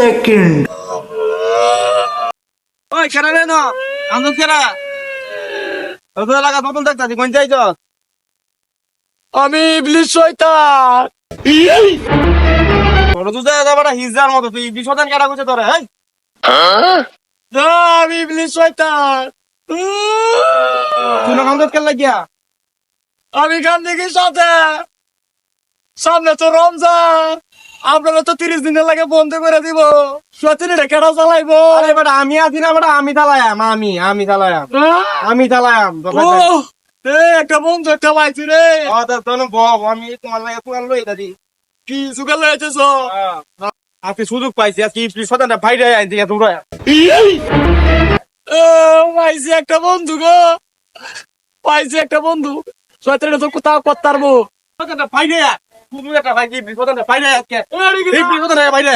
second. ওই কেন রে না আমদন কেনা ওই লাগা নতুন দেখতাছি কোন যাইছ আমি ইবলিশ শয়তান। তোর তো যাবাটা হিজার মতো তুই ইবলিশ শয়তান কেডা কইছে তোরে এই না আমি ইবলিশ শয়তান। তুই না আমদন কেন লাগিয়া আমি গান দেখি সাথে সামনে তো রমজান, আপনারা তো 30 দিনের লাগে বন্ধ করে দিব, সত্যি কেডা চালাইবো? আরে বেটা আমি আছি না বেটা আমি চালায়াম আমি চালায়াম আমি চালায়াম ও একটা বন্ধু একটা পাইছি রে। তোর বব আমি তোমার লাগে পুরান লই দাদি কি সুগার লয়েছেছ? আজকে সুযোগ পাইছি আজকে ইবলিশ শয়তানটা ভাইরে আইন দিয়া তোমরা পাইছি একটা বন্ধু গো, পাইছি একটা বন্ধু। সত্যি তো কোথাও করতে পারবো। শয়তানটা ভাইরে তুমি একটা ভাই ইবলিশ শয়তানটা ভাইরে আজকে ইবলিশ শয়তানটা ভাইরে